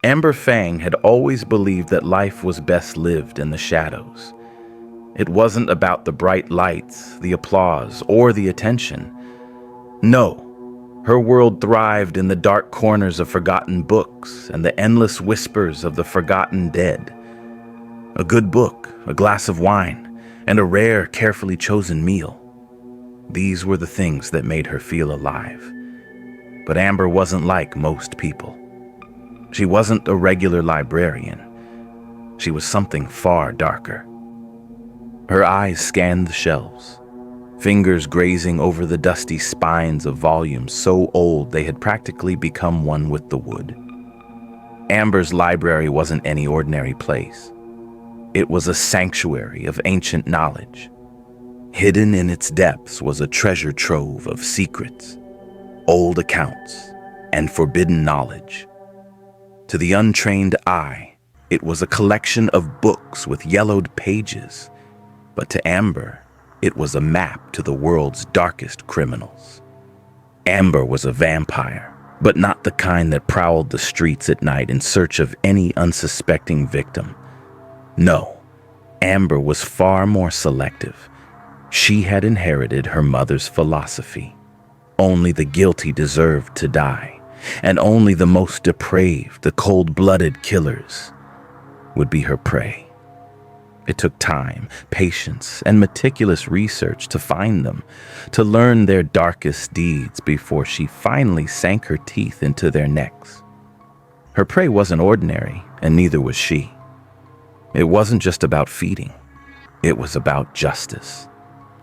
Amber Fang had always believed that life was best lived in the shadows. It wasn't about the bright lights, the applause, or the attention. No, her world thrived in the dark corners of forgotten books and the endless whispers of the forgotten dead. A good book, a glass of wine, and a rare, carefully chosen meal. These were the things that made her feel alive. But Amber wasn't like most people. She wasn't a regular librarian. She was something far darker. Her eyes scanned the shelves, fingers grazing over the dusty spines of volumes so old they had practically become one with the wood. Amber's library wasn't any ordinary place. It was a sanctuary of ancient knowledge. Hidden in its depths was a treasure trove of secrets, old accounts, and forbidden knowledge. To the untrained eye, it was a collection of books with yellowed pages, but to Amber, it was a map to the world's darkest criminals. Amber was a vampire, but not the kind that prowled the streets at night in search of any unsuspecting victim. No, Amber was far more selective. She had inherited her mother's philosophy. Only the guilty deserved to die. And only the most depraved, the cold-blooded killers would be her prey. It took time, patience, and meticulous research to find them, to learn their darkest deeds before she finally sank her teeth into their necks. Her prey wasn't ordinary, and neither was she. It wasn't just about feeding. It was about justice.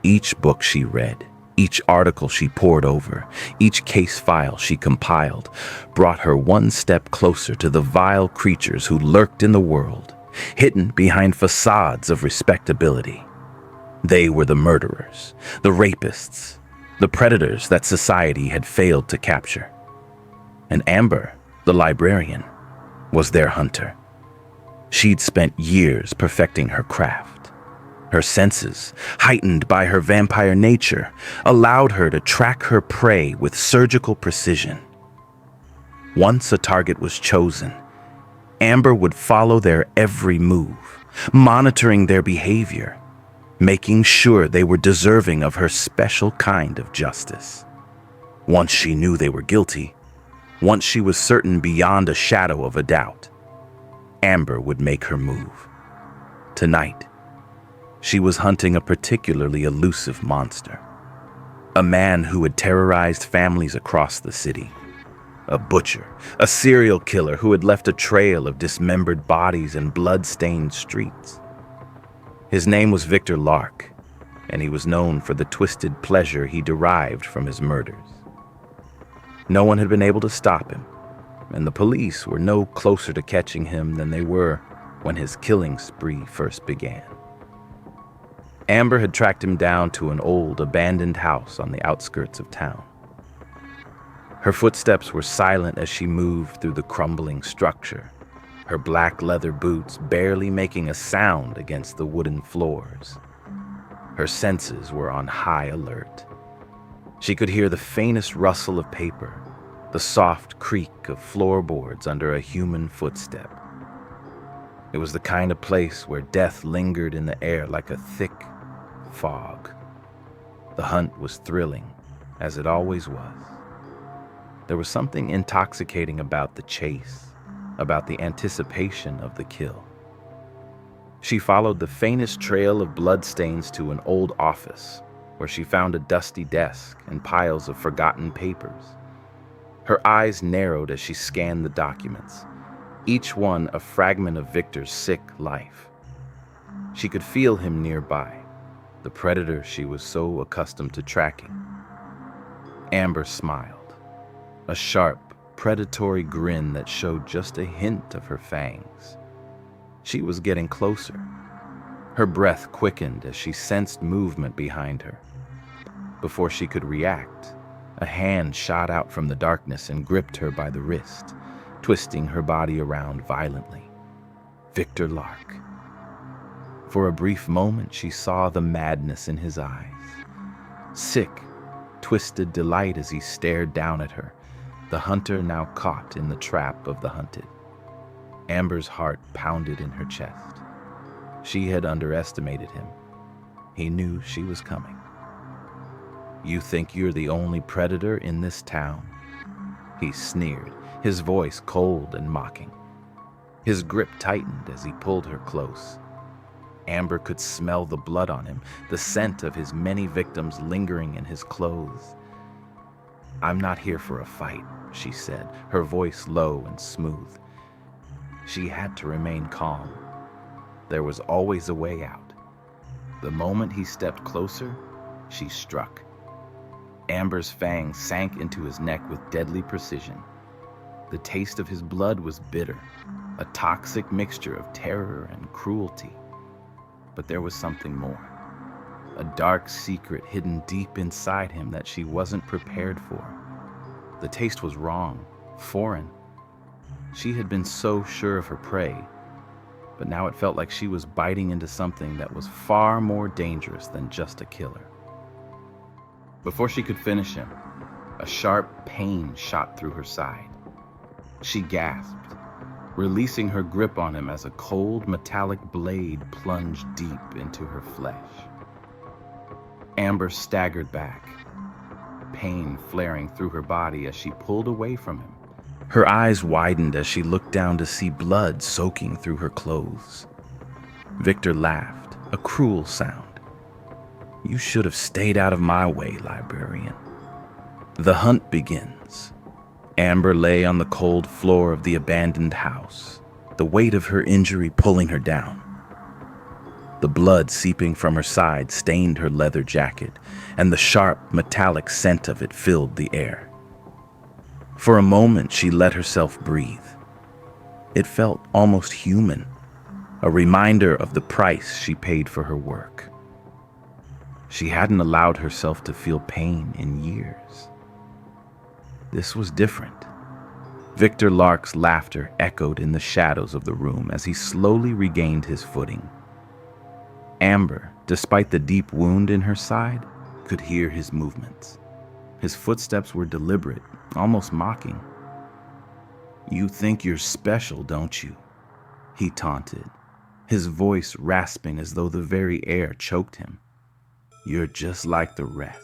Each book she read, each article she pored over, each case file she compiled, brought her one step closer to the vile creatures who lurked in the world, hidden behind facades of respectability. They were the murderers, the rapists, the predators that society had failed to capture. And Amber, the librarian, was their hunter. She'd spent years perfecting her craft. Her senses, heightened by her vampire nature, allowed her to track her prey with surgical precision. Once a target was chosen, Amber would follow their every move, monitoring their behavior, making sure they were deserving of her special kind of justice. Once she knew they were guilty, once she was certain beyond a shadow of a doubt, Amber would make her move. Tonight, she was hunting a particularly elusive monster. A man who had terrorized families across the city. A butcher, a serial killer who had left a trail of dismembered bodies and blood-stained streets. His name was Victor Lark, and he was known for the twisted pleasure he derived from his murders. No one had been able to stop him, and the police were no closer to catching him than they were when his killing spree first began. Amber had tracked him down to an old, abandoned house on the outskirts of town. Her footsteps were silent as she moved through the crumbling structure, her black leather boots barely making a sound against the wooden floors. Her senses were on high alert. She could hear the faintest rustle of paper, the soft creak of floorboards under a human footstep. It was the kind of place where death lingered in the air like a thick fog. The hunt was thrilling, as it always was. There was something intoxicating about the chase, about the anticipation of the kill. She followed the faintest trail of bloodstains to an old office, where she found a dusty desk and piles of forgotten papers. Her eyes narrowed as she scanned the documents, each one a fragment of Victor's sick life. She could feel him nearby, the predator she was so accustomed to tracking. Amber smiled, a sharp, predatory grin that showed just a hint of her fangs. She was getting closer. Her breath quickened as she sensed movement behind her. Before she could react, a hand shot out from the darkness and gripped her by the wrist, twisting her body around violently. Victor Lark. For a brief moment, she saw the madness in his eyes. Sick, twisted delight as he stared down at her, the hunter now caught in the trap of the hunted. Amber's heart pounded in her chest. She had underestimated him. He knew she was coming. "You think you're the only predator in this town?" He sneered, his voice cold and mocking. His grip tightened as he pulled her close. Amber could smell the blood on him, the scent of his many victims lingering in his clothes. "I'm not here for a fight," she said, her voice low and smooth. She had to remain calm. There was always a way out. The moment he stepped closer, she struck. Amber's fang sank into his neck with deadly precision. The taste of his blood was bitter, a toxic mixture of terror and cruelty. But there was something more, a dark secret hidden deep inside him that she wasn't prepared for. The taste was wrong, foreign. She had been so sure of her prey, but now it felt like she was biting into something that was far more dangerous than just a killer. Before she could finish him, a sharp pain shot through her side. She gasped, releasing her grip on him as a cold metallic blade plunged deep into her flesh. Amber staggered back, pain flaring through her body as she pulled away from him. Her eyes widened as she looked down to see blood soaking through her clothes. Victor laughed, a cruel sound. "You should have stayed out of my way, librarian." The hunt begins. Amber lay on the cold floor of the abandoned house, the weight of her injury pulling her down. The blood seeping from her side stained her leather jacket, and the sharp, metallic scent of it filled the air. For a moment, she let herself breathe. It felt almost human, a reminder of the price she paid for her work. She hadn't allowed herself to feel pain in years. This was different. Victor Lark's laughter echoed in the shadows of the room as he slowly regained his footing. Amber, despite the deep wound in her side, could hear his movements. His footsteps were deliberate, almost mocking. "You think you're special, don't you?" he taunted, his voice rasping as though the very air choked him. "You're just like the rest.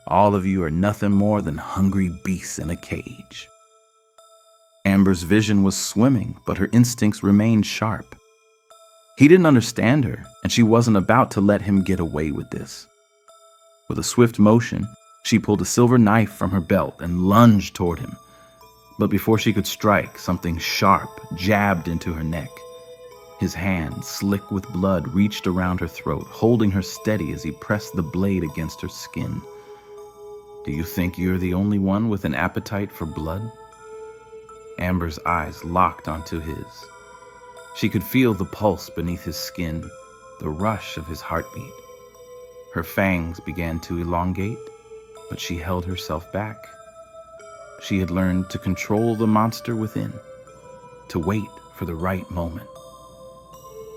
All of you are nothing more than hungry beasts in a cage." Amber's vision was swimming, but her instincts remained sharp. He didn't understand her, and she wasn't about to let him get away with this. With a swift motion, she pulled a silver knife from her belt and lunged toward him. But before she could strike, something sharp jabbed into her neck. His hand, slick with blood, reached around her throat, holding her steady as he pressed the blade against her skin. "Do you think you're the only one with an appetite for blood?" Amber's eyes locked onto his. She could feel the pulse beneath his skin, the rush of his heartbeat. Her fangs began to elongate, but she held herself back. She had learned to control the monster within, to wait for the right moment.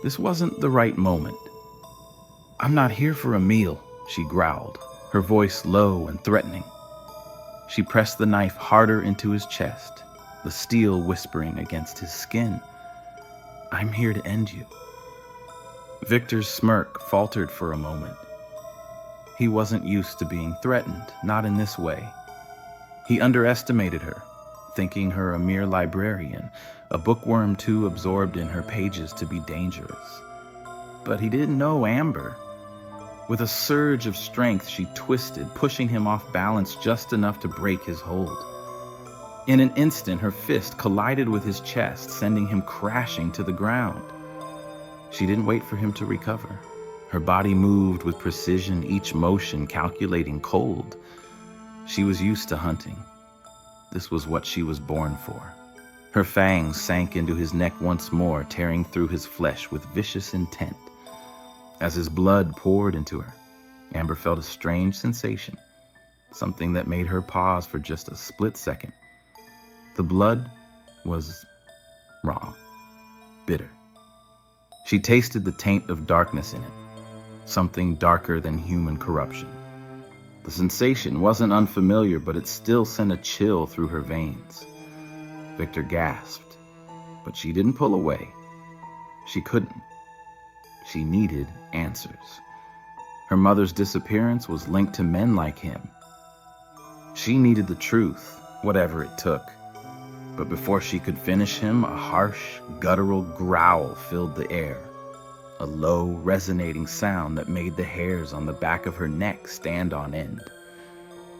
This wasn't the right moment. "I'm not here for a meal," she growled, her voice low and threatening. She pressed the knife harder into his chest, the steel whispering against his skin. "I'm here to end you." Victor's smirk faltered for a moment. He wasn't used to being threatened, not in this way. He underestimated her, thinking her a mere librarian, a bookworm too absorbed in her pages to be dangerous. But he didn't know Amber. With a surge of strength, she twisted, pushing him off balance just enough to break his hold. In an instant, her fist collided with his chest, sending him crashing to the ground. She didn't wait for him to recover. Her body moved with precision, each motion calculating cold. She was used to hunting. This was what she was born for. Her fangs sank into his neck once more, tearing through his flesh with vicious intent. As his blood poured into her, Amber felt a strange sensation, something that made her pause for just a split second. The blood was wrong, bitter. She tasted the taint of darkness in it, something darker than human corruption. The sensation wasn't unfamiliar, but it still sent a chill through her veins. Victor gasped. But she didn't pull away. She couldn't. She needed answers. Her mother's disappearance was linked to men like him. She needed the truth, whatever it took. But before she could finish him, a harsh, guttural growl filled the air. A low, resonating sound that made the hairs on the back of her neck stand on end.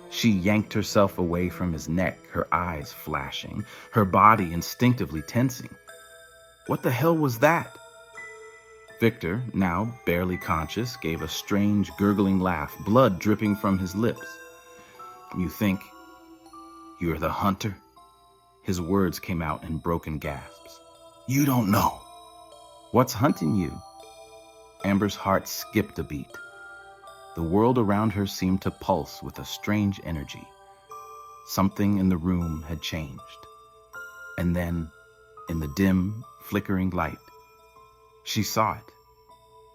She yanked herself away from his neck, her eyes flashing, her body instinctively tensing. What the hell was that? Victor, now barely conscious, gave a strange, gurgling laugh, blood dripping from his lips. You think you're the hunter? His words came out in broken gasps. You don't know. What's hunting you? Amber's heart skipped a beat. The world around her seemed to pulse with a strange energy. Something in the room had changed. And then, in the dim, flickering light, she saw it.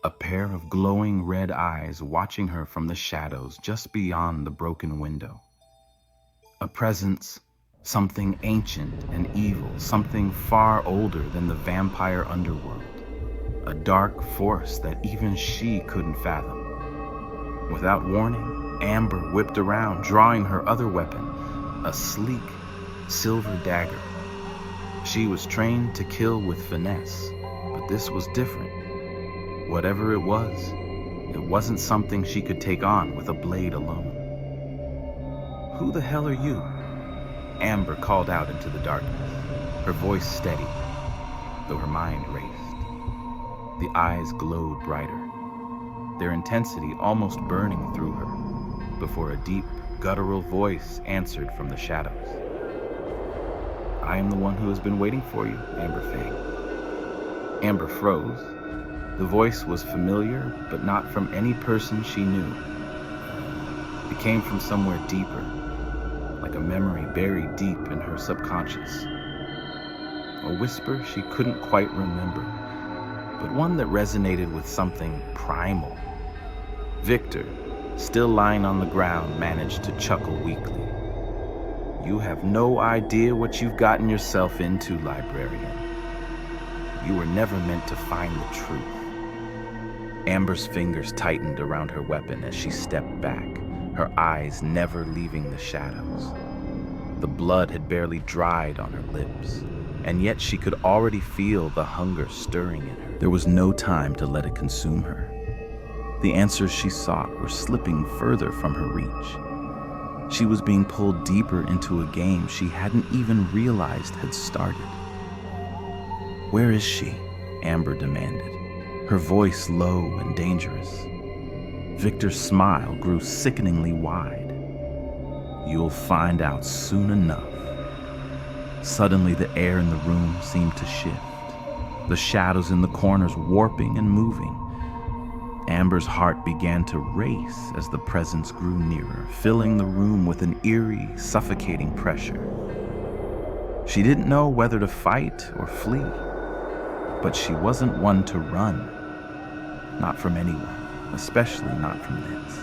A pair of glowing red eyes watching her from the shadows just beyond the broken window. A presence, something ancient and evil, something far older than the vampire underworld. A dark force that even she couldn't fathom. Without warning, Amber whipped around, drawing her other weapon, a sleek, silver dagger. She was trained to kill with finesse, but this was different. Whatever it wasn't something she could take on with a blade alone. Who the hell are you? Amber called out into the darkness, her voice steady, though her mind raced. The eyes glowed brighter, their intensity almost burning through her, before a deep, guttural voice answered from the shadows. I am the one who has been waiting for you, Amber Fang. Amber froze. The voice was familiar, but not from any person she knew. It came from somewhere deeper, like a memory buried deep in her subconscious. A whisper she couldn't quite remember, but one that resonated with something primal. Victor, still lying on the ground, managed to chuckle weakly. You have no idea what you've gotten yourself into, librarian. You were never meant to find the truth. Amber's fingers tightened around her weapon as she stepped back, her eyes never leaving the shadows. The blood had barely dried on her lips, and yet she could already feel the hunger stirring in her. There was no time to let it consume her. The answers she sought were slipping further from her reach. She was being pulled deeper into a game she hadn't even realized had started. Where is she? Amber demanded, her voice low and dangerous. Victor's smile grew sickeningly wide. You'll find out soon enough. Suddenly, the air in the room seemed to shift, the shadows in the corners warping and moving. Amber's heart began to race as the presence grew nearer, filling the room with an eerie, suffocating pressure. She didn't know whether to fight or flee, but she wasn't one to run. Not from anyone, especially not from this.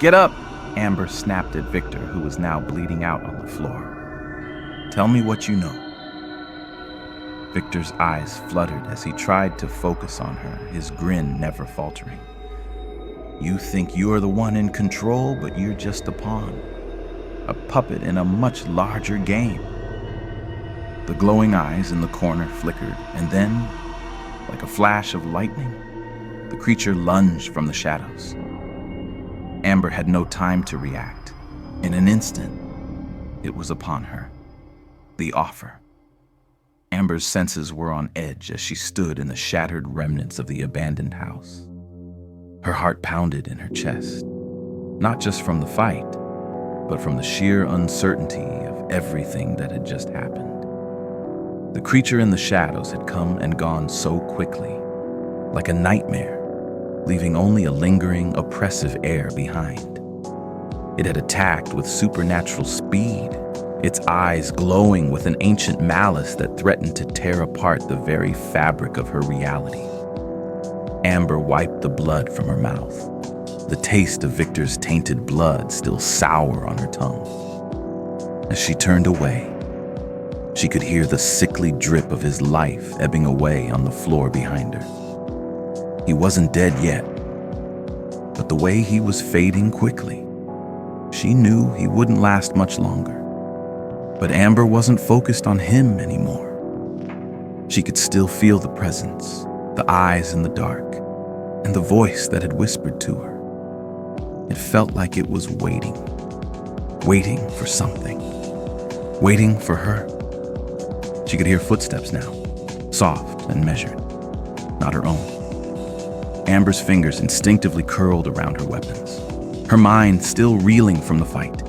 Get up! Amber snapped at Victor, who was now bleeding out on the floor. Tell me what you know. Victor's eyes fluttered as he tried to focus on her, his grin never faltering. You think you're the one in control, but you're just a pawn. A puppet in a much larger game. The glowing eyes in the corner flickered, and then, like a flash of lightning, the creature lunged from the shadows. Amber had no time to react. In an instant, it was upon her. The offer. Amber's senses were on edge as she stood in the shattered remnants of the abandoned house. Her heart pounded in her chest, not just from the fight, but from the sheer uncertainty of everything that had just happened. The creature in the shadows had come and gone so quickly, like a nightmare, leaving only a lingering, oppressive air behind. It had attacked with supernatural speed, its eyes glowing with an ancient malice that threatened to tear apart the very fabric of her reality. Amber wiped the blood from her mouth, the taste of Victor's tainted blood still sour on her tongue. As she turned away, She could hear the sickly drip of his life ebbing away on the floor behind her. He wasn't dead yet, but the way he was fading quickly, she knew he wouldn't last much longer. But Amber wasn't focused on him anymore. She could still feel the presence, the eyes in the dark, and the voice that had whispered to her. It felt like it was waiting for something, waiting for her. She could hear footsteps now, soft and measured, not her own. Amber's fingers instinctively curled around her weapons, her mind still reeling from the fight.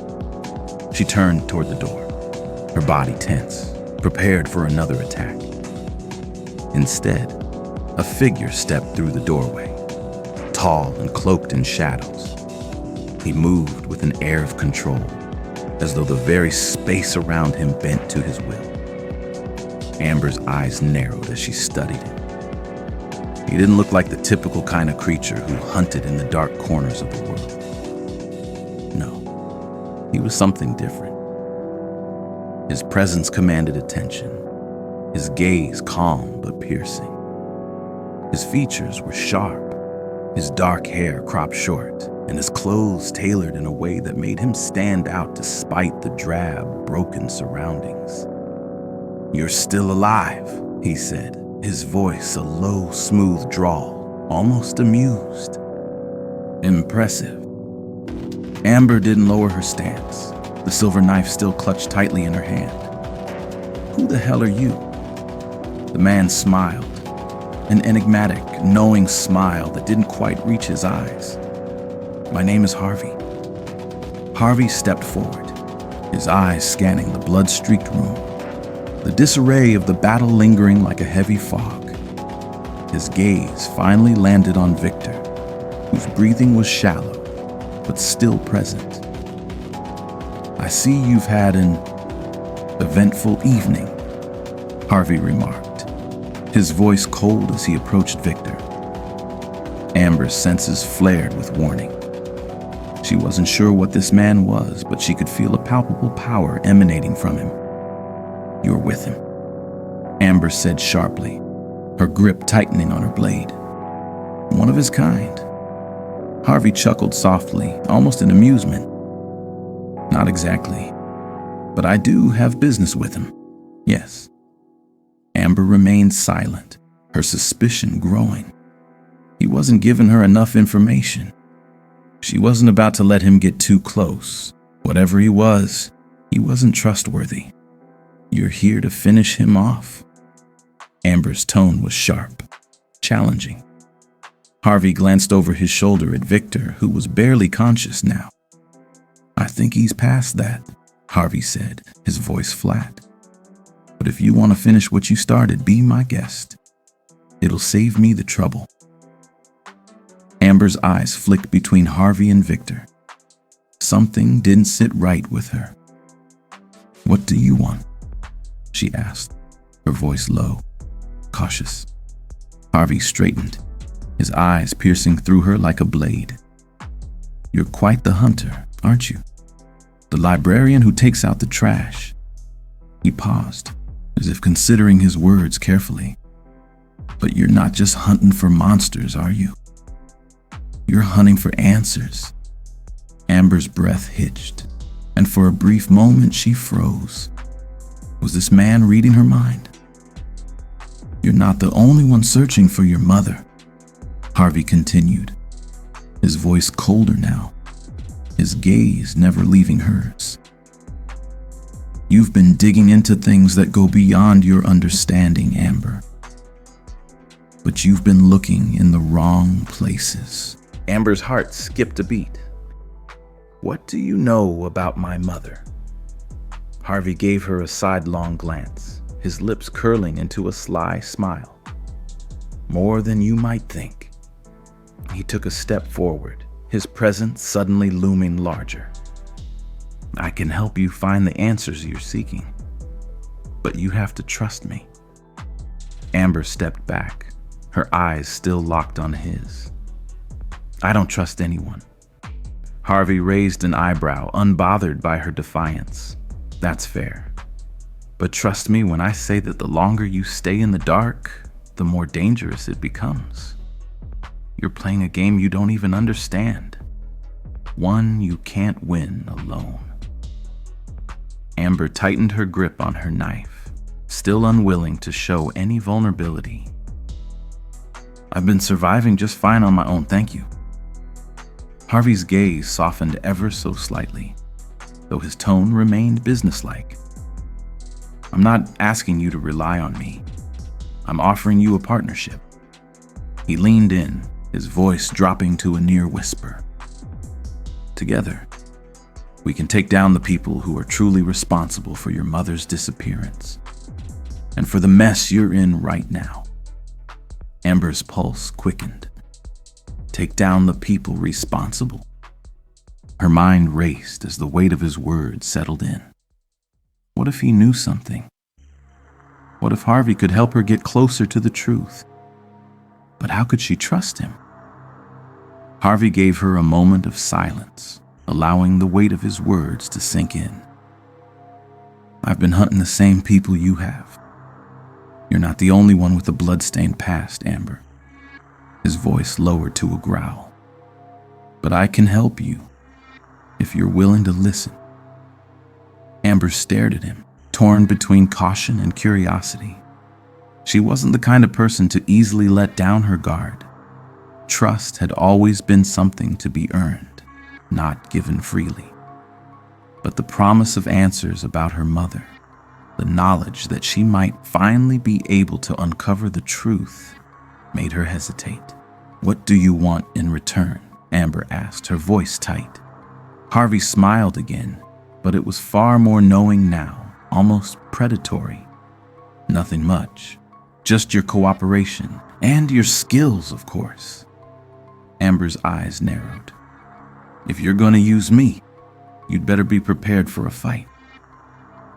She turned toward the door, her body tense, prepared for another attack. Instead, a figure stepped through the doorway, tall and cloaked in shadows. He moved with an air of control, as though the very space around him bent to his will. Amber's eyes narrowed as she studied him. He didn't look like the typical kind of creature who hunted in the dark corners of the world. No, he was something different. His presence commanded attention, his gaze calm but piercing. His features were sharp, his dark hair cropped short, and his clothes tailored in a way that made him stand out despite the drab, broken surroundings. "You're still alive," he said, his voice a low, smooth drawl, almost amused. Impressive. Amber didn't lower her stance, the silver knife still clutched tightly in her hand. "Who the hell are you?" The man smiled, an enigmatic, knowing smile that didn't quite reach his eyes. "My name is Harvey." Harvey stepped forward, his eyes scanning the blood-streaked room, the disarray of the battle lingering like a heavy fog. His gaze finally landed on Victor, whose breathing was shallow, but still present. "I see you've had an eventful evening," Harvey remarked, his voice cold as he approached Victor. Amber's senses flared with warning. She wasn't sure what this man was, but she could feel a palpable power emanating from him. "You're with him," Amber said sharply, her grip tightening on her blade. "One of his kind." Harvey chuckled softly, almost in amusement. "Not exactly, but I do have business with him, yes." Amber remained silent, her suspicion growing. He wasn't giving her enough information. She wasn't about to let him get too close. Whatever he wasn't trustworthy. "You're here to finish him off?" Amber's tone was sharp, challenging. Harvey glanced over his shoulder at Victor, who was barely conscious now. "I think he's past that," Harvey said, his voice flat. "But if you want to finish what you started, be my guest. It'll save me the trouble." Amber's eyes flicked between Harvey and Victor. Something didn't sit right with her. "What do you want?" she asked, her voice low, cautious. Harvey straightened, his eyes piercing through her like a blade. "You're quite the hunter, aren't you? The librarian who takes out the trash." He paused, as if considering his words carefully. "But you're not just hunting for monsters, are you? You're hunting for answers." Amber's breath hitched, and for a brief moment she froze. Was this man reading her mind? "You're not the only one searching for your mother," Harvey continued, his voice colder now, his gaze never leaving hers. "You've been digging into things that go beyond your understanding, Amber. But you've been looking in the wrong places." Amber's heart skipped a beat. "What do you know about my mother?" Harvey gave her a sidelong glance, his lips curling into a sly smile. "More than you might think." He took a step forward, his presence suddenly looming larger. "I can help you find the answers you're seeking, but you have to trust me." Amber stepped back, her eyes still locked on his. "I don't trust anyone." Harvey raised an eyebrow, unbothered by her defiance. "That's fair. But trust me when I say that the longer you stay in the dark, the more dangerous it becomes. You're playing a game you don't even understand. One you can't win alone. Amber tightened her grip on her knife, still unwilling to show any vulnerability. I've been surviving just fine on my own, thank you. Harvey's gaze softened ever so slightly, though his tone remained businesslike. I'm not asking you to rely on me. I'm offering you a partnership. He leaned in, his voice dropping to a near whisper. Together, we can take down the people who are truly responsible for your mother's disappearance and for the mess you're in right now. Amber's pulse quickened. Take down the people responsible. Her mind raced as the weight of his words settled in. What if he knew something? What if Harvey could help her get closer to the truth? But how could she trust him? Harvey gave her a moment of silence, allowing the weight of his words to sink in. I've been hunting the same people you have. You're not the only one with a bloodstained past, Amber. His voice lowered to a growl. But I can help you, if you're willing to listen. Amber stared at him, torn between caution and curiosity. She wasn't the kind of person to easily let down her guard. Trust had always been something to be earned, not given freely. But the promise of answers about her mother, the knowledge that she might finally be able to uncover the truth, made her hesitate. What do you want in return? Amber asked, her voice tight. Harvey smiled again, but it was far more knowing now, almost predatory. Nothing much, just your cooperation and your skills, of course. Amber's eyes narrowed. If you're going to use me, you'd better be prepared for a fight.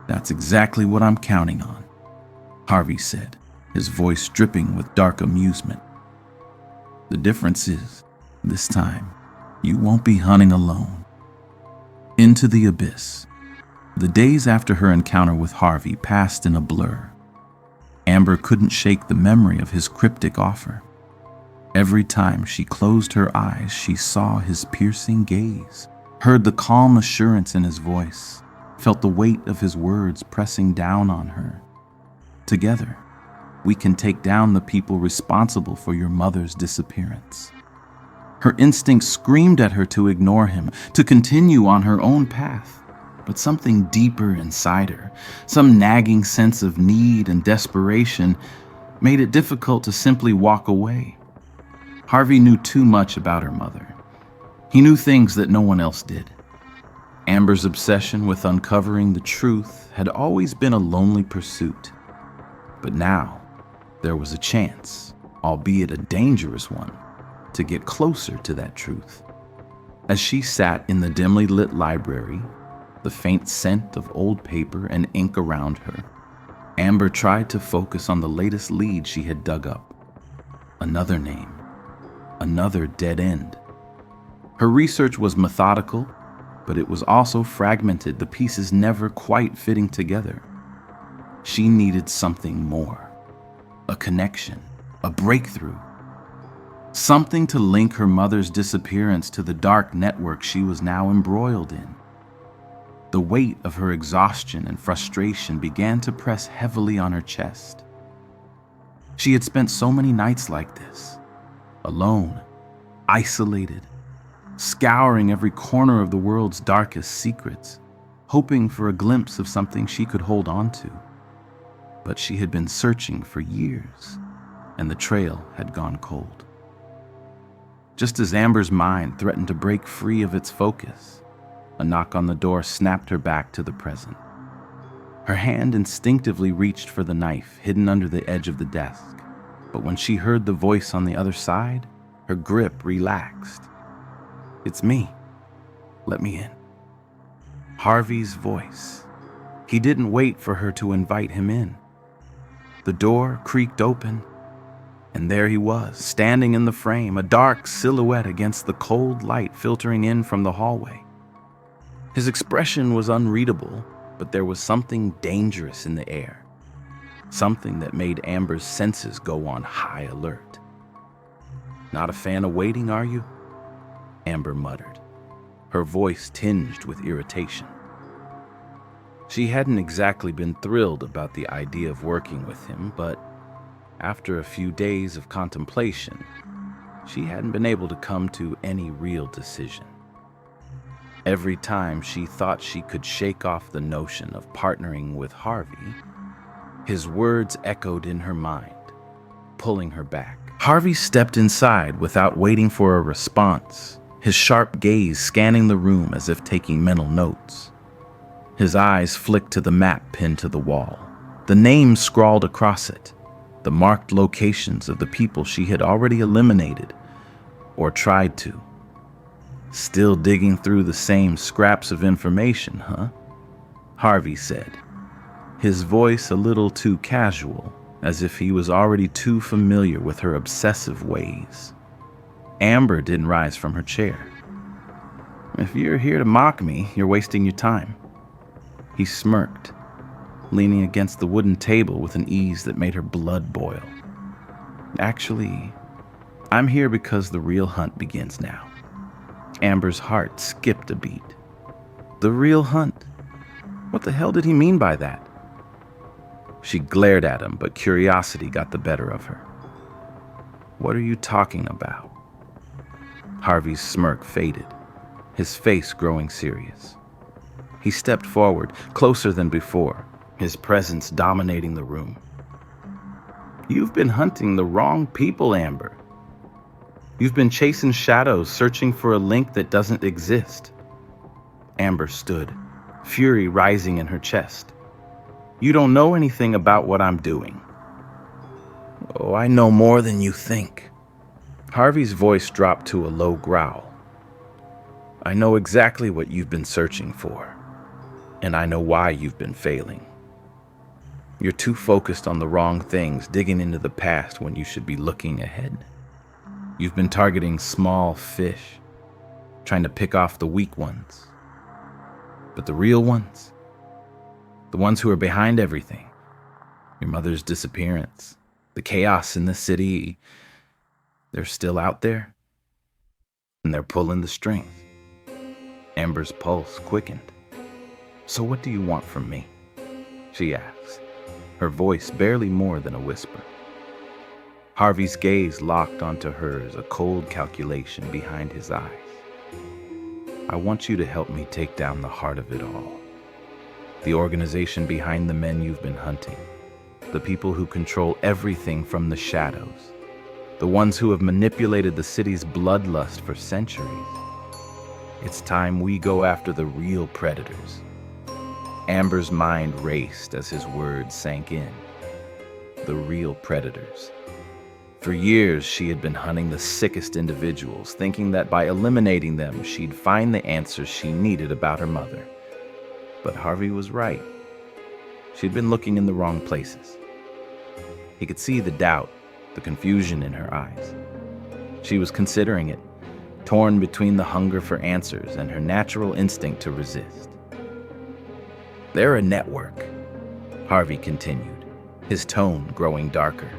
That's exactly what I'm counting on, Harvey said, his voice dripping with dark amusement. The difference is, this time, you won't be hunting alone. Into the abyss. The days after her encounter with Harvey passed in a blur. Amber couldn't shake the memory of his cryptic offer. Every time she closed her eyes, she saw his piercing gaze, heard the calm assurance in his voice, felt the weight of his words pressing down on her. Together, we can take down the people responsible for your mother's disappearance. Her instinct screamed at her to ignore him, to continue on her own path. But something deeper inside her, some nagging sense of need and desperation, made it difficult to simply walk away. Harvey knew too much about her mother. He knew things that no one else did. Amber's obsession with uncovering the truth had always been a lonely pursuit. But now, there was a chance, albeit a dangerous one, to get closer to that truth. As she sat in the dimly lit library, the faint scent of old paper and ink around her, Amber tried to focus on the latest lead she had dug up. Another name, another dead end. Her research was methodical, but it was also fragmented, the pieces never quite fitting together. She needed something more, a connection, a breakthrough. Something to link her mother's disappearance to the dark network she was now embroiled in. The weight of her exhaustion and frustration began to press heavily on her chest. She had spent so many nights like this, alone, isolated, scouring every corner of the world's darkest secrets, hoping for a glimpse of something she could hold on to. But she had been searching for years, and the trail had gone cold. Just as Amber's mind threatened to break free of its focus, a knock on the door snapped her back to the present. Her hand instinctively reached for the knife hidden under the edge of the desk, but when she heard the voice on the other side, her grip relaxed. "It's me. Let me in." Harvey's voice. He didn't wait for her to invite him in. The door creaked open, and there he was, standing in the frame, a dark silhouette against the cold light filtering in from the hallway. His expression was unreadable, but there was something dangerous in the air, something that made Amber's senses go on high alert. "Not a fan of waiting, are you?" Amber muttered, her voice tinged with irritation. She hadn't exactly been thrilled about the idea of working with him, but after a few days of contemplation, she hadn't been able to come to any real decision. Every time she thought she could shake off the notion of partnering with Harvey, his words echoed in her mind, pulling her back. Harvey stepped inside without waiting for a response, his sharp gaze scanning the room as if taking mental notes. His eyes flicked to the map pinned to the wall, the names scrawled across it, the marked locations of the people she had already eliminated, or tried to. "Still digging through the same scraps of information, huh?" Harvey said, his voice a little too casual, as if he was already too familiar with her obsessive ways. Amber didn't rise from her chair. "If you're here to mock me, you're wasting your time." He smirked, leaning against the wooden table with an ease that made her blood boil. "Actually, I'm here because the real hunt begins now." Amber's heart skipped a beat. The real hunt? What the hell did he mean by that? She glared at him, but curiosity got the better of her. "What are you talking about?" Harvey's smirk faded, his face growing serious. He stepped forward, closer than before, his presence dominating the room. "You've been hunting the wrong people, Amber. You've been chasing shadows, searching for a link that doesn't exist." Amber stood, fury rising in her chest. "You don't know anything about what I'm doing." "Oh, I know more than you think." Harvey's voice dropped to a low growl. "I know exactly what you've been searching for, and I know why you've been failing. You're too focused on the wrong things, digging into the past when you should be looking ahead. You've been targeting small fish, trying to pick off the weak ones. But the real ones, the ones who are behind everything, your mother's disappearance, the chaos in the city, they're still out there, and they're pulling the strings." Amber's pulse quickened. "So what do you want from me?" she asked, her voice barely more than a whisper. Harvey's gaze locked onto hers, a cold calculation behind his eyes. "I want you to help me take down the heart of it all. The organization behind the men you've been hunting. The people who control everything from the shadows. The ones who have manipulated the city's bloodlust for centuries. It's time we go after the real predators." Amber's mind raced as his words sank in. The real predators. For years, she had been hunting the sickest individuals, thinking that by eliminating them, she'd find the answers she needed about her mother. But Harvey was right. She'd been looking in the wrong places. He could see the doubt, the confusion in her eyes. She was considering it, torn between the hunger for answers and her natural instinct to resist. "They're a network," Harvey continued, his tone growing darker.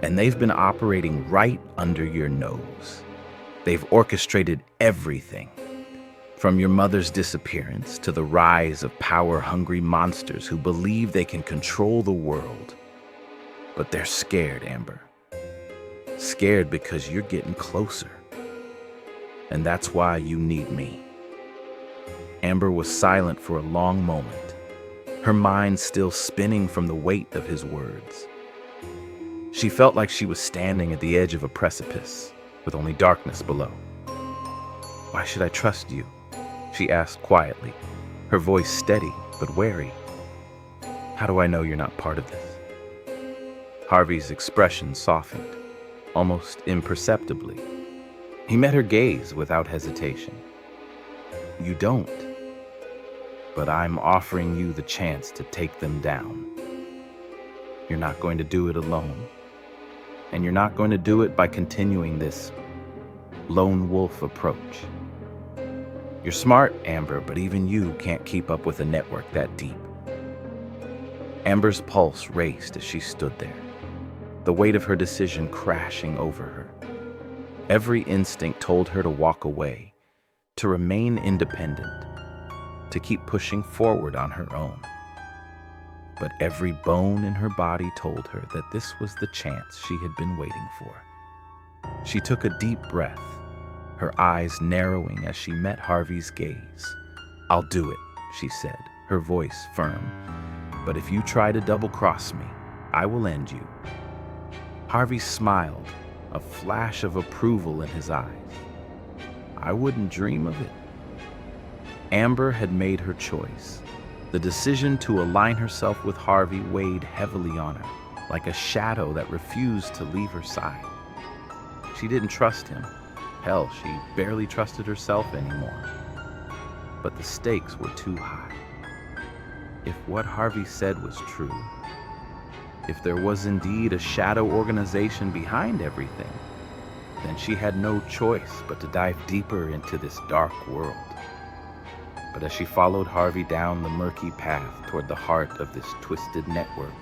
"And they've been operating right under your nose. They've orchestrated everything, from your mother's disappearance to the rise of power-hungry monsters who believe they can control the world. But they're scared, Amber. Scared because you're getting closer. And that's why you need me." Amber was silent for a long moment, her mind still spinning from the weight of his words. She felt like she was standing at the edge of a precipice, with only darkness below. "Why should I trust you?" she asked quietly, her voice steady but wary. "How do I know you're not part of this?" Harvey's expression softened, almost imperceptibly. He met her gaze without hesitation. "You don't. But I'm offering you the chance to take them down. You're not going to do it alone. And you're not going to do it by continuing this lone wolf approach. You're smart, Amber, but even you can't keep up with a network that deep. Amber's pulse raced as she stood there, the weight of her decision crashing over her. Every instinct told her to walk away, to remain independent, to keep pushing forward on her own. But every bone in her body told her that this was the chance she had been waiting for. She took a deep breath, her eyes narrowing as she met Harvey's gaze. "I'll do it," she said, her voice firm. "But if you try to double-cross me, I will end you." Harvey smiled, a flash of approval in his eyes. "I wouldn't dream of it." Amber had made her choice. The decision to align herself with Harvey weighed heavily on her, like a shadow that refused to leave her side. She didn't trust him. Hell, she barely trusted herself anymore. But the stakes were too high. If what Harvey said was true, if there was indeed a shadow organization behind everything, then she had no choice but to dive deeper into this dark world. But as she followed Harvey down the murky path toward the heart of this twisted network,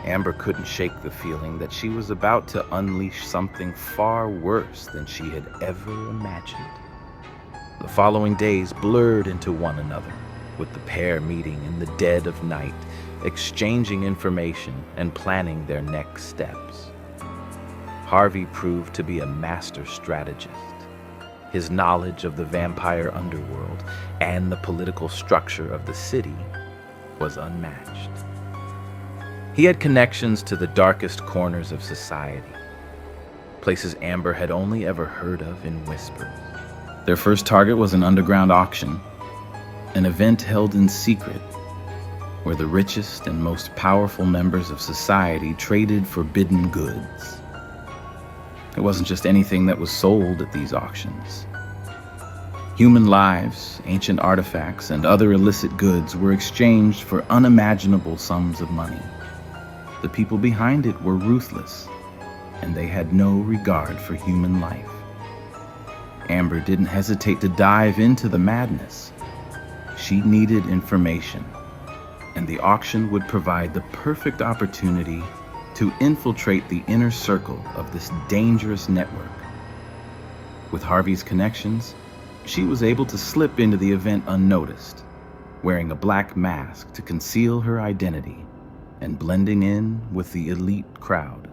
Amber couldn't shake the feeling that she was about to unleash something far worse than she had ever imagined. The following days blurred into one another, with the pair meeting in the dead of night, exchanging information and planning their next steps. Harvey proved to be a master strategist. His knowledge of the vampire underworld and the political structure of the city was unmatched. He had connections to the darkest corners of society, places Amber had only ever heard of in whispers. Their first target was an underground auction, an event held in secret, where the richest and most powerful members of society traded forbidden goods. It wasn't just anything that was sold at these auctions. Human lives, ancient artifacts, and other illicit goods were exchanged for unimaginable sums of money. The people behind it were ruthless, and they had no regard for human life. Amber didn't hesitate to dive into the madness. She needed information, and the auction would provide the perfect opportunity to infiltrate the inner circle of this dangerous network. With Harvey's connections, she was able to slip into the event unnoticed, wearing a black mask to conceal her identity and blending in with the elite crowd.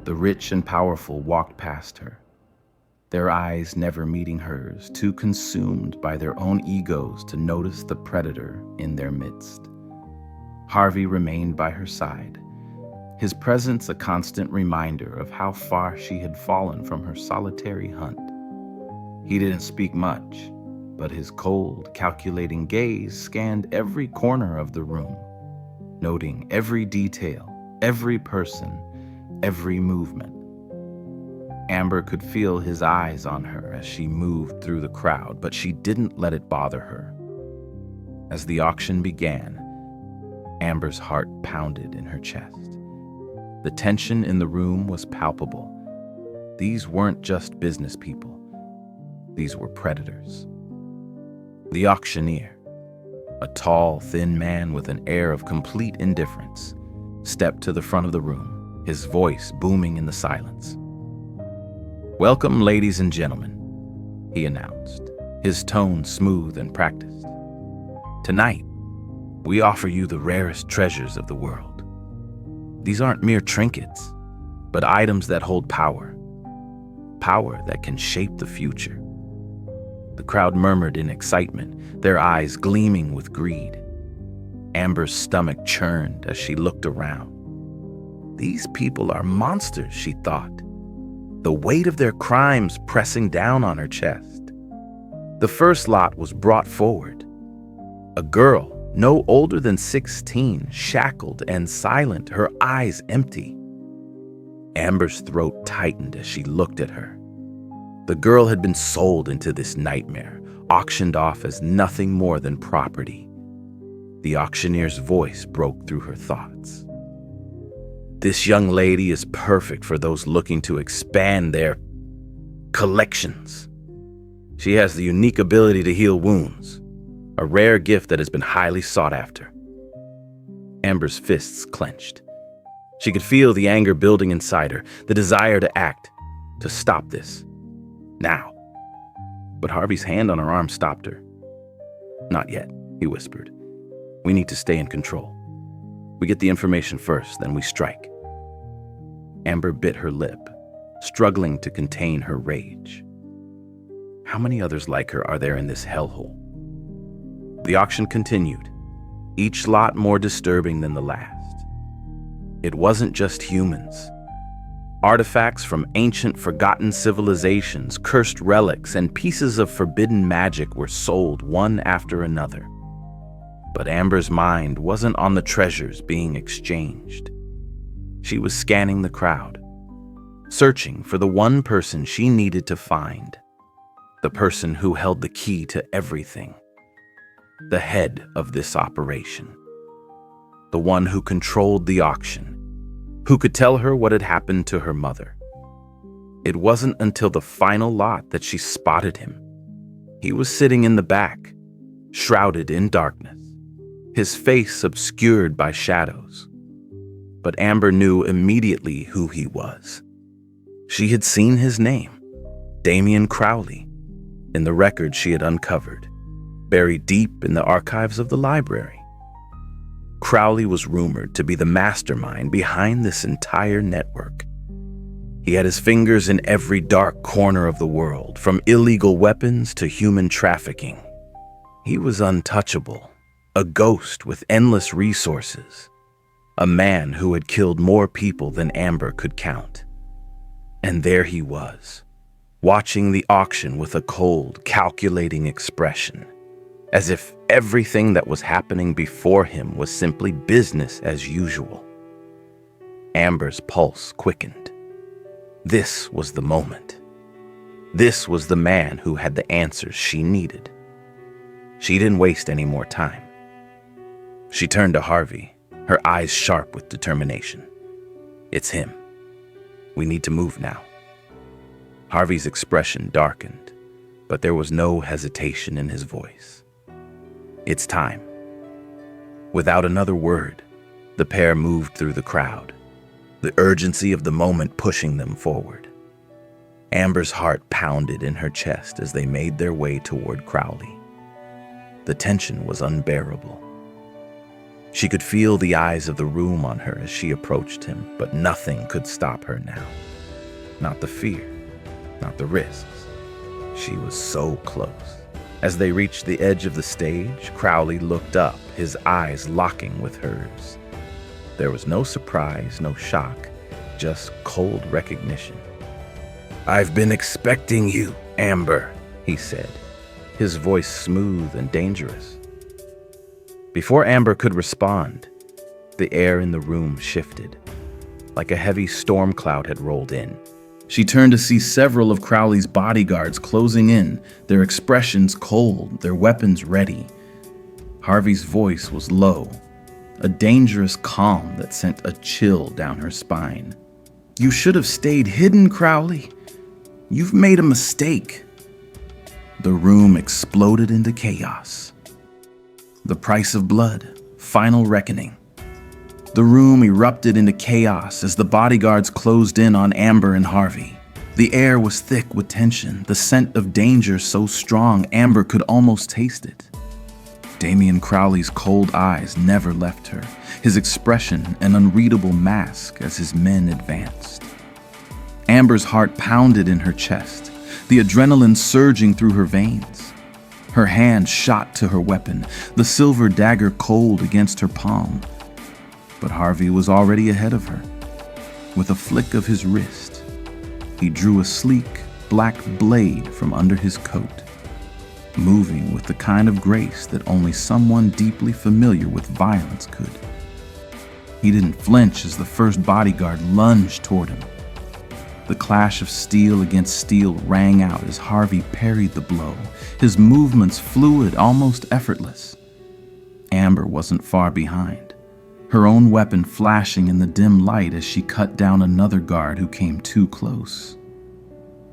The rich and powerful walked past her, their eyes never meeting hers, too consumed by their own egos to notice the predator in their midst. Harvey remained by her side, his presence a constant reminder of how far she had fallen from her solitary hunt. He didn't speak much, but his cold, calculating gaze scanned every corner of the room, noting every detail, every person, every movement. Amber could feel his eyes on her as she moved through the crowd, but she didn't let it bother her. As the auction began, Amber's heart pounded in her chest. The tension in the room was palpable. These weren't just business people. These were predators. The auctioneer, a tall, thin man with an air of complete indifference, stepped to the front of the room, his voice booming in the silence. "Welcome, ladies and gentlemen," he announced, his tone smooth and practiced. "Tonight, we offer you the rarest treasures of the world. These aren't mere trinkets, but items that hold power, power that can shape the future." The crowd murmured in excitement, their eyes gleaming with greed. Amber's stomach churned as she looked around. These people are monsters, she thought, the weight of their crimes pressing down on her chest. The first lot was brought forward. A girl, no older than 16, shackled and silent, her eyes empty. Amber's throat tightened as she looked at her. The girl had been sold into this nightmare, auctioned off as nothing more than property. The auctioneer's voice broke through her thoughts. "This young lady is perfect for those looking to expand their collections." She has the unique ability to heal wounds, a rare gift that has been highly sought after. Amber's fists clenched. She could feel the anger building inside her, the desire to act, to stop this. Now. But Harvey's hand on her arm stopped her. "Not yet," he whispered. "We need to stay in control. We get the information first, then we strike." Amber bit her lip, struggling to contain her rage. How many others like her are there in this hellhole? The auction continued, each lot more disturbing than the last. It wasn't just humans. Artifacts from ancient forgotten civilizations, cursed relics, and pieces of forbidden magic were sold one after another. But Amber's mind wasn't on the treasures being exchanged. She was scanning the crowd, searching for the one person she needed to find, the person who held the key to everything, the head of this operation, the one who controlled the auction, who could tell her what had happened to her mother. It wasn't until the final lot that she spotted him. He was sitting in the back, shrouded in darkness, his face obscured by shadows. But Amber knew immediately who he was. She had seen his name, Damien Crowley, in the records she had uncovered, buried deep in the archives of the library. Crowley was rumored to be the mastermind behind this entire network. He had his fingers in every dark corner of the world, from illegal weapons to human trafficking. He was untouchable, a ghost with endless resources, a man who had killed more people than Amber could count. And there he was, watching the auction with a cold, calculating expression, as if everything that was happening before him was simply business as usual. Amber's pulse quickened. This was the moment. This was the man who had the answers she needed. She didn't waste any more time. She turned to Harvey, her eyes sharp with determination. "It's him. We need to move now." Harvey's expression darkened, but there was no hesitation in his voice. "It's time." Without another word, the pair moved through the crowd, the urgency of the moment pushing them forward. Amber's heart pounded in her chest as they made their way toward Crowley. The tension was unbearable. She could feel the eyes of the room on her as she approached him, but nothing could stop her now. Not the fear, not the risks. She was so close. As they reached the edge of the stage, Crowley looked up, his eyes locking with hers. There was no surprise, no shock, just cold recognition. "I've been expecting you, Amber," he said, his voice smooth and dangerous. Before Amber could respond, the air in the room shifted, like a heavy storm cloud had rolled in. She turned to see several of Crowley's bodyguards closing in, their expressions cold, their weapons ready. Harvey's voice was low, a dangerous calm that sent a chill down her spine. "You should have stayed hidden, Crowley. You've made a mistake." The room exploded into chaos. The price of blood, final reckoning. The room erupted into chaos as the bodyguards closed in on Amber and Harvey. The air was thick with tension, the scent of danger so strong Amber could almost taste it. Damien Crowley's cold eyes never left her, his expression an unreadable mask as his men advanced. Amber's heart pounded in her chest, the adrenaline surging through her veins. Her hand shot to her weapon, the silver dagger cold against her palm. But Harvey was already ahead of her. With a flick of his wrist, he drew a sleek, black blade from under his coat, moving with the kind of grace that only someone deeply familiar with violence could. He didn't flinch as the first bodyguard lunged toward him. The clash of steel against steel rang out as Harvey parried the blow, his movements fluid, almost effortless. Amber wasn't far behind, her own weapon flashing in the dim light as she cut down another guard who came too close.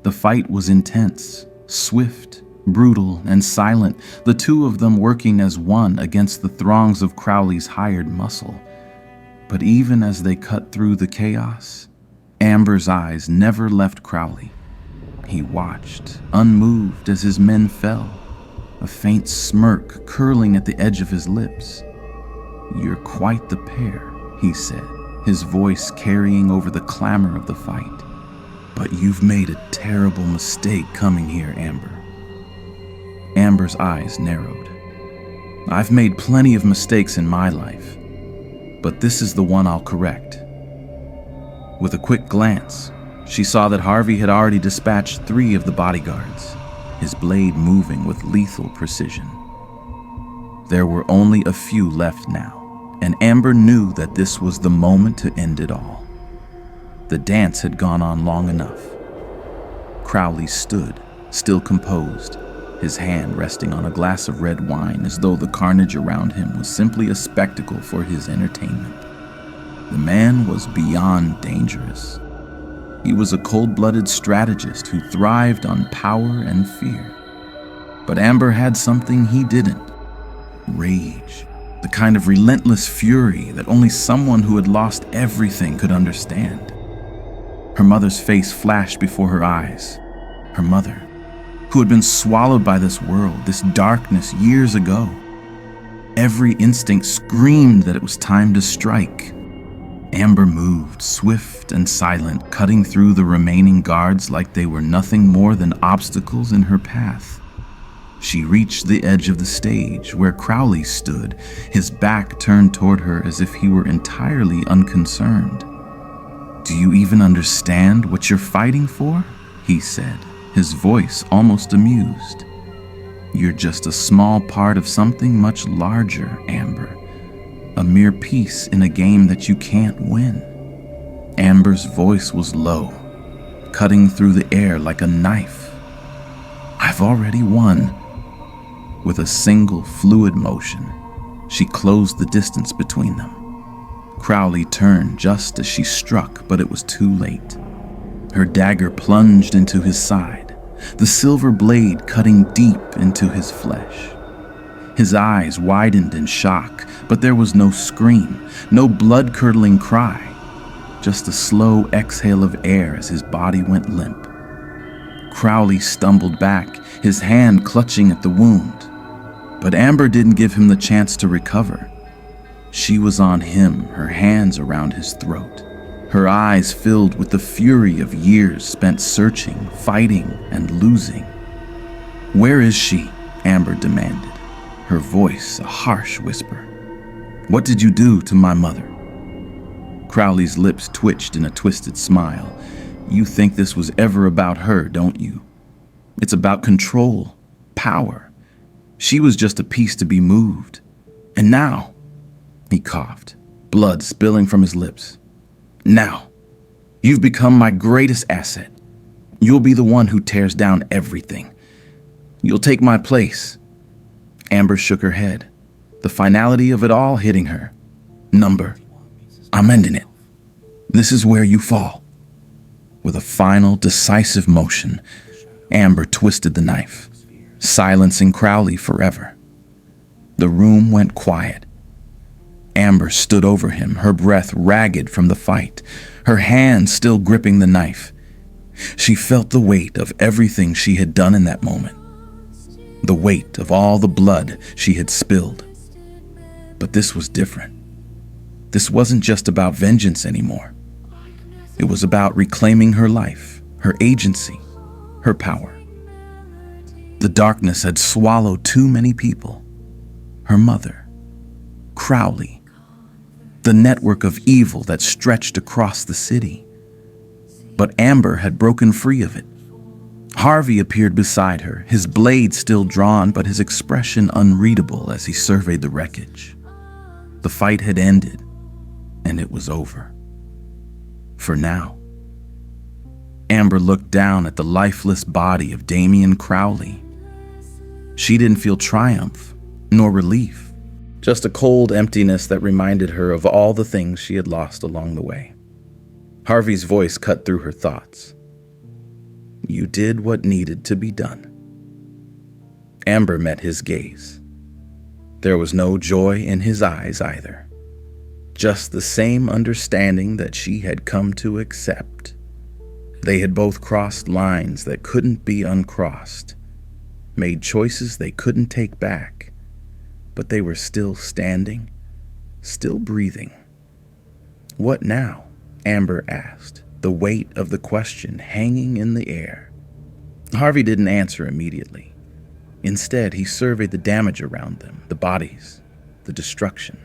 The fight was intense, swift, brutal and silent, the two of them working as one against the throngs of Crowley's hired muscle. But even as they cut through the chaos, Amber's eyes never left Crowley. He watched, unmoved, as his men fell, a faint smirk curling at the edge of his lips. "You're quite the pair," he said, his voice carrying over the clamor of the fight. "But you've made a terrible mistake coming here, Amber." Amber's eyes narrowed. "I've made plenty of mistakes in my life, but this is the one I'll correct." With a quick glance, she saw that Harvey had already dispatched 3 of the bodyguards, his blade moving with lethal precision. There were only a few left now, and Amber knew that this was the moment to end it all. The dance had gone on long enough. Crowley stood, still composed, his hand resting on a glass of red wine as though the carnage around him was simply a spectacle for his entertainment. The man was beyond dangerous. He was a cold-blooded strategist who thrived on power and fear. But Amber had something he didn't: rage, the kind of relentless fury that only someone who had lost everything could understand. Her mother's face flashed before her eyes. Her mother, who had been swallowed by this world, this darkness years ago. Every instinct screamed that it was time to strike. Amber moved, swift and silent, cutting through the remaining guards like they were nothing more than obstacles in her path. She reached the edge of the stage where Crowley stood, his back turned toward her as if he were entirely unconcerned. "Do you even understand what you're fighting for?" he said, his voice almost amused. "You're just a small part of something much larger, Amber. A mere piece in a game that you can't win." Amber's voice was low, cutting through the air like a knife. "I've already won." With a single fluid motion, she closed the distance between them. Crowley turned just as she struck, but it was too late. Her dagger plunged into his side, the silver blade cutting deep into his flesh. His eyes widened in shock, but there was no scream, no blood-curdling cry, just a slow exhale of air as his body went limp. Crowley stumbled back, his hand clutching at the wound. But Amber didn't give him the chance to recover. She was on him, her hands around his throat, her eyes filled with the fury of years spent searching, fighting, and losing. "Where is she?" Amber demanded, her voice a harsh whisper. "What did you do to my mother?" Crowley's lips twitched in a twisted smile. "You think this was ever about her, don't you? It's about control, power. She was just a piece to be moved. And now," he coughed, blood spilling from his lips, "now, you've become my greatest asset. You'll be the one who tears down everything. You'll take my place." Amber shook her head, the finality of it all hitting her. "Number, I'm ending it. This is where you fall." With a final, decisive motion, Amber twisted the knife, silencing Crowley forever. The room went quiet. Amber stood over him, her breath ragged from the fight, her hand still gripping the knife. She felt the weight of everything she had done in that moment, the weight of all the blood she had spilled. But this was different. This wasn't just about vengeance anymore. It was about reclaiming her life, her agency, her power. The darkness had swallowed too many people. Her mother, Crowley, the network of evil that stretched across the city. But Amber had broken free of it. Harvey appeared beside her, his blade still drawn, but his expression unreadable as he surveyed the wreckage. The fight had ended, and it was over. For now. Amber looked down at the lifeless body of Damian Crowley. She didn't feel triumph, nor relief, just a cold emptiness that reminded her of all the things she had lost along the way. Harvey's voice cut through her thoughts. "You did what needed to be done." Amber met his gaze. There was no joy in his eyes either. Just the same understanding that she had come to accept. They had both crossed lines that couldn't be uncrossed, made choices they couldn't take back, but they were still standing, still breathing. What now? Amber asked, the weight of the question hanging in the air. Harvey didn't answer immediately. Instead, he surveyed the damage around them, the bodies, the destruction.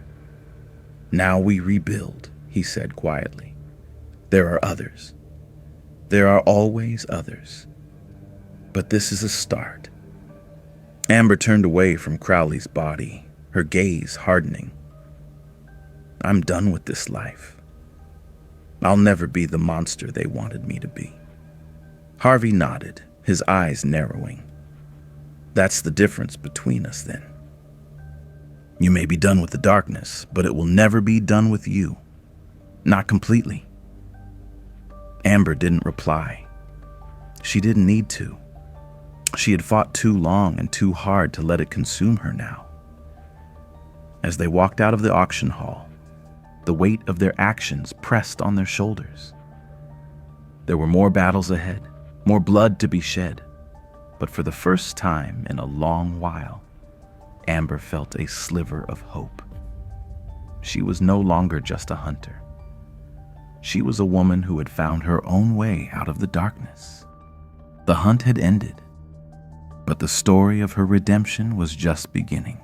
Now we rebuild, he said quietly. There are others. There are always others. But this is a start. Amber turned away from Crowley's body, her gaze hardening. I'm done with this life. I'll never be the monster they wanted me to be. Harvey nodded, his eyes narrowing. That's the difference between us then. You may be done with the darkness, but it will never be done with you. Not completely. Amber didn't reply. She didn't need to. She had fought too long and too hard to let it consume her now. As they walked out of the auction hall, the weight of their actions pressed on their shoulders. There were more battles ahead, more blood to be shed, but for the first time in a long while, Amber felt a sliver of hope. She was no longer just a hunter. She was a woman who had found her own way out of the darkness. The hunt had ended, but the story of her redemption was just beginning.